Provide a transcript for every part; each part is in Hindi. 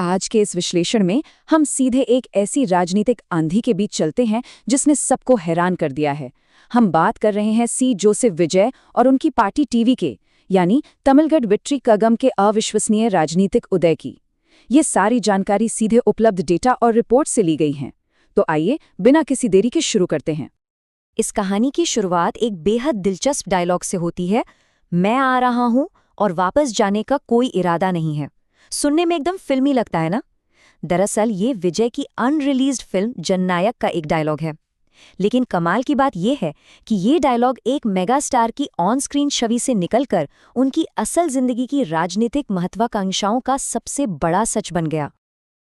आज के इस विश्लेषण में हम सीधे एक ऐसी राजनीतिक आंधी के बीच चलते हैं जिसने सबको हैरान कर दिया है। हम बात कर रहे हैं सी जोसेफ विजय और उनकी पार्टी टीवी के, यानी तमिलगढ़ विट्री कगम के अविश्वसनीय राजनीतिक उदय की। ये सारी जानकारी सीधे उपलब्ध डेटा और रिपोर्ट से ली गई हैं। तो आइए बिना किसी देरी के शुरू करते हैं। इस कहानी की शुरुआत एक बेहद दिलचस्प डायलॉग से होती है। मैं आ रहा हूं और वापस जाने का कोई इरादा नहीं है। सुनने में एकदम फिल्मी लगता है ना? दरअसल ये विजय की अनरिलीज्ड फिल्म जननायक का एक डायलॉग है। लेकिन कमाल की बात यह है कि ये डायलॉग एक मेगा स्टार की ऑन स्क्रीन छवि से निकलकर उनकी असल जिंदगी की राजनीतिक महत्वाकांक्षाओं का सबसे बड़ा सच बन गया।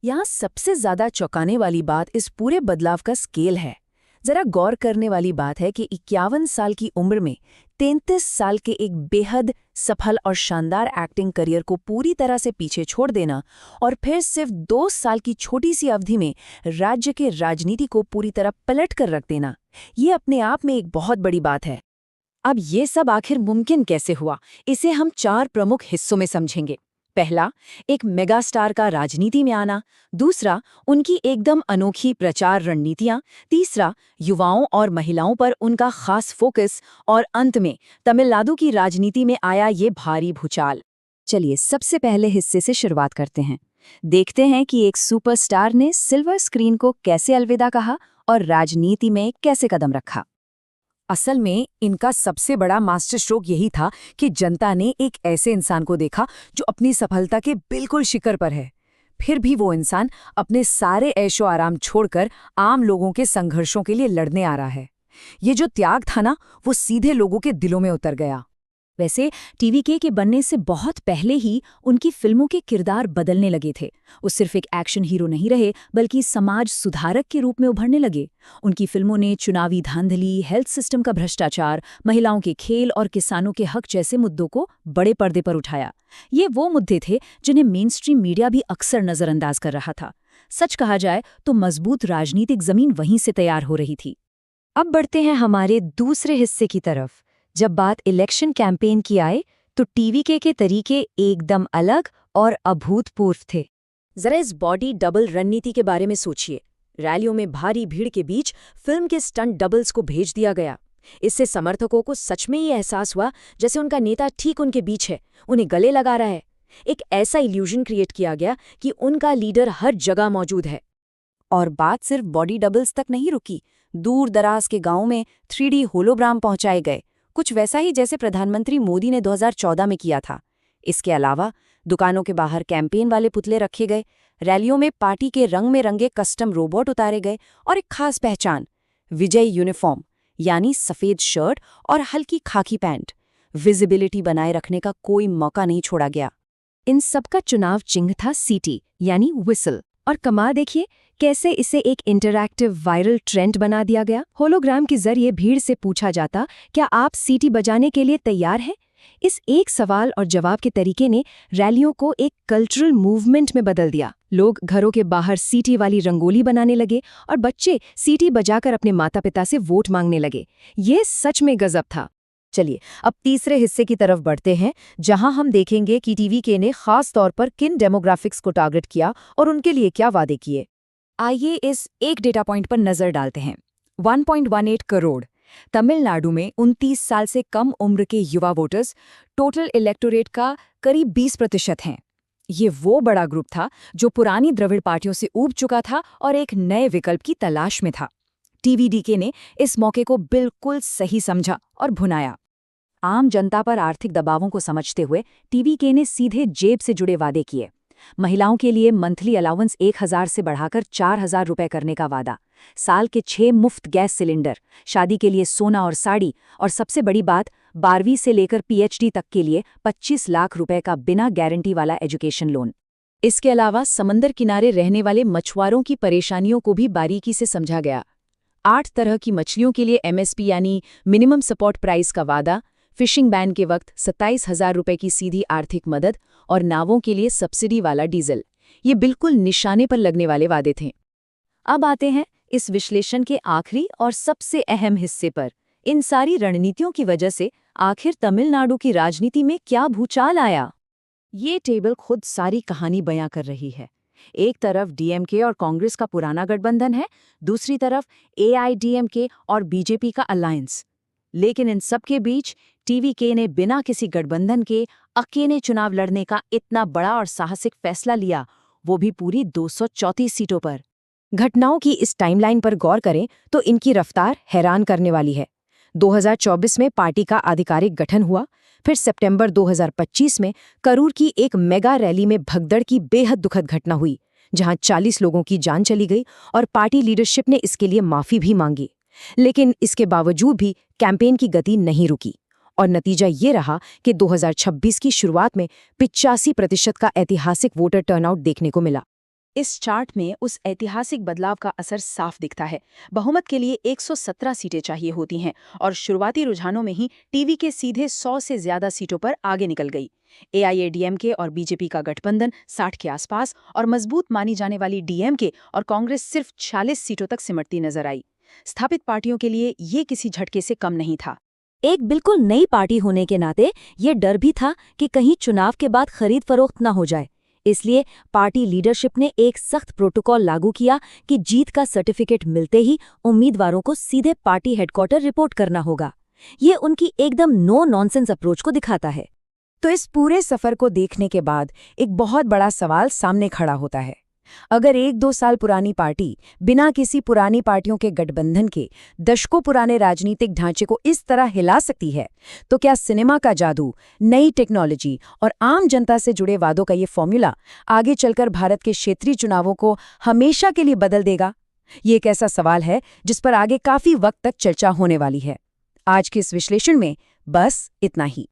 यहाँ सबसे ज्यादा चौंकाने वाली बात इस पूरे बदलाव का स्केल है। जरा गौर करने वाली बात है कि 51 साल की उम्र में 33 साल के एक बेहद सफल और शानदार एक्टिंग करियर को पूरी तरह से पीछे छोड़ देना और फिर सिर्फ 2 साल की छोटी सी अवधि में राज्य के राजनीति को पूरी तरह पलट कर रख देना, ये अपने आप में एक बहुत बड़ी बात है। अब ये सब आखिर मुमकिन कैसे हुआ, इसे हम 4 प्रमुख हिस्सों में समझेंगे। पहला, एक मेगास्टार का राजनीति में आना। दूसरा, उनकी एकदम अनोखी प्रचार रणनीतियां। तीसरा, युवाओं और महिलाओं पर उनका खास फोकस। और अंत में तमिलनाडु की राजनीति में आया ये भारी भूचाल। चलिए सबसे पहले हिस्से से शुरुआत करते हैं। देखते हैं कि एक सुपरस्टार ने सिल्वर स्क्रीन को कैसे अलविदा कहा और राजनीति में कैसे कदम रखा। असल में इनका सबसे बड़ा मास्टर स्ट्रोक यही था कि जनता ने एक ऐसे इंसान को देखा जो अपनी सफलता के बिल्कुल शिखर पर है, फिर भी वो इंसान अपने सारे ऐशो आराम छोड़कर आम लोगों के संघर्षों के लिए लड़ने आ रहा है। ये जो त्याग था ना, वो सीधे लोगों के दिलों में उतर गया। वैसे टीवीके के बनने से बहुत पहले ही उनकी फिल्मों के किरदार बदलने लगे थे। वो सिर्फ एक एक्शन हीरो नहीं रहे, बल्कि समाज सुधारक के रूप में उभरने लगे। उनकी फिल्मों ने चुनावी धांधली, हेल्थ सिस्टम का भ्रष्टाचार, महिलाओं के खेल और किसानों के हक जैसे मुद्दों को बड़े पर्दे पर उठाया। ये वो मुद्दे थे जिन्हें मेन स्ट्रीम मीडिया भी अक्सर नजरअंदाज कर रहा था। सच कहा जाए तो मजबूत राजनीतिक जमीन वहीं से तैयार हो रही थी। अब बढ़ते हैं हमारे दूसरे हिस्से की तरफ। जब बात इलेक्शन कैंपेन की आए तो टीवीके के तरीके एकदम अलग और अभूतपूर्व थे। जरा इस बॉडी डबल रणनीति के बारे में सोचिए। रैलियों में भारी भीड़ के बीच फिल्म के स्टंट डबल्स को भेज दिया गया। इससे समर्थकों को सच में ये एहसास हुआ जैसे उनका नेता ठीक उनके बीच है, उन्हें गले लगा रहा है। एक ऐसा इल्यूजन क्रिएट किया गया कि उनका लीडर हर जगह मौजूद है। और बात सिर्फ बॉडी डबल्स तक नहीं रुकी। दूर दराज के गांवों में 3D होलोग्राम पहुंचाए गए, कुछ वैसा ही जैसे प्रधानमंत्री मोदी ने 2014 में किया था। इसके अलावा दुकानों के बाहर कैंपेन वाले पुतले रखे गए, रैलियों में पार्टी के रंग में रंगे कस्टम रोबोट उतारे गए और एक खास पहचान, विजय यूनिफॉर्म यानी सफेद शर्ट और हल्की खाकी पैंट। विजिबिलिटी बनाए रखने का कोई मौका नहीं छोड़ा गया। इन सबका चुनाव चिन्ह था सीटी यानी व्हिसल। और कमाल देखिए कैसे इसे एक इंटरैक्टिव वायरल ट्रेंड बना दिया गया। होलोग्राम के जरिए भीड़ से पूछा जाता, क्या आप सीटी बजाने के लिए तैयार हैं? इस एक सवाल और जवाब के तरीके ने रैलियों को एक कल्चरल मूवमेंट में बदल दिया। लोग घरों के बाहर सीटी वाली रंगोली बनाने लगे और बच्चे सीटी बजाकर अपने माता पिता से वोट मांगने लगे। ये सच में गजब था। चलिए अब तीसरे हिस्से की तरफ बढ़ते हैं, जहां हम देखेंगे कि टीवीके ने खास तौर पर किन डेमोग्राफिक्स को टारगेट किया और उनके लिए क्या वादे किए। आइए इस एक डेटा पॉइंट पर नजर डालते हैं। 1.18 करोड़ तमिलनाडु में 29 साल से कम उम्र के युवा वोटर्स टोटल इलेक्टोरेट का करीब 20% हैं। ये वो बड़ा ग्रुप था जो पुरानी द्रविड़ पार्टियों से ऊब चुका था और एक नए विकल्प की तलाश में था। टीवीडीके ने इस मौके को बिल्कुल सही समझा और भुनाया। आम जनता पर आर्थिक दबावों को समझते हुए टीवीके ने सीधे जेब से जुड़े वादे किए। महिलाओं के लिए मंथली अलाउंस 1000 से बढ़ाकर 4000 रुपए करने का वादा, साल के 6 मुफ्त गैस सिलेंडर, शादी के लिए सोना और साड़ी, और सबसे बड़ी बात 12वीं से लेकर PhD तक के लिए 25 लाख रुपए का बिना गारंटी वाला एजुकेशन लोन। इसके अलावा समंदर किनारे रहने वाले मछुआरों की परेशानियों को भी बारीकी से समझा गया। 8 तरह की मछलियों के लिए MSP यानी मिनिमम सपोर्ट प्राइस का वादा, फिशिंग बैन के वक्त 27,000 रुपए की सीधी आर्थिक मदद और नावों के लिए सब्सिडी वाला डीजल। ये बिल्कुल निशाने पर लगने वाले वादे थे। अब आते हैं इस विश्लेषण के आखिरी और सबसे अहम हिस्से पर। इन सारी रणनीतियों की वजह से आखिर तमिलनाडु की राजनीति में क्या भूचाल आया? ये टेबल खुद सारी कहानी बयां कर रही है। एक तरफ डीएमके और कांग्रेस का पुराना गठबंधन है, दूसरी तरफ एआईडीएमके और बीजेपी का अलायंस। लेकिन इन सब के बीच टीवीके ने बिना किसी गठबंधन के अकेले चुनाव लड़ने का इतना बड़ा और साहसिक फैसला लिया, वो भी पूरी 234 सीटों पर। घटनाओं की इस टाइमलाइन पर गौर करें तो इनकी रफ्तार हैरान करने वाली है। 2024 में पार्टी का आधिकारिक गठन हुआ, फिर सितंबर 2025 में करूर की एक मेगा रैली में भगदड़ की बेहद दुखद घटना हुई, जहां 40 लोगों की जान चली गई और पार्टी लीडरशिप ने इसके लिए माफी भी मांगी। लेकिन इसके बावजूद भी कैंपेन की गति नहीं रुकी और नतीजा ये रहा कि 2026 की शुरुआत में 85% का ऐतिहासिक वोटर टर्नआउट देखने को मिला। इस चार्ट में उस ऐतिहासिक बदलाव का असर साफ दिखता है। बहुमत के लिए 117 सीटें चाहिए होती हैं और शुरुआती रुझानों में ही टीवीके सीधे 100 से ज्यादा सीटों पर आगे निकल गई। एआईएडीएमके और बीजेपी का गठबंधन 60 के आसपास और मजबूत मानी जाने वाली डीएमके और कांग्रेस सिर्फ 46 सीटों तक सिमटती नजर आई। स्थापित पार्टियों के लिए ये किसी झटके से कम नहीं था। एक बिल्कुल नई पार्टी होने के नाते ये डर भी था कि कहीं चुनाव के बाद खरीद फरोख्त न हो जाए। इसलिए पार्टी लीडरशिप ने एक सख्त प्रोटोकॉल लागू किया कि जीत का सर्टिफिकेट मिलते ही उम्मीदवारों को सीधे पार्टी हेडक्वार्टर रिपोर्ट करना होगा। ये उनकी एकदम नो नॉनसेंस अप्रोच को दिखाता है। तो इस पूरे सफर को देखने के बाद एक बहुत बड़ा सवाल सामने खड़ा होता है। अगर 1-2 साल पुरानी पार्टी बिना किसी पुरानी पार्टियों के गठबंधन के दशकों पुराने राजनीतिक ढांचे को इस तरह हिला सकती है, तो क्या सिनेमा का जादू, नई टेक्नोलॉजी और आम जनता से जुड़े वादों का ये फॉर्मूला आगे चलकर भारत के क्षेत्रीय चुनावों को हमेशा के लिए बदल देगा? ये एक ऐसा सवाल है जिस पर आगे काफी वक्त तक चर्चा होने वाली है। आज के इस विश्लेषण में बस इतना ही।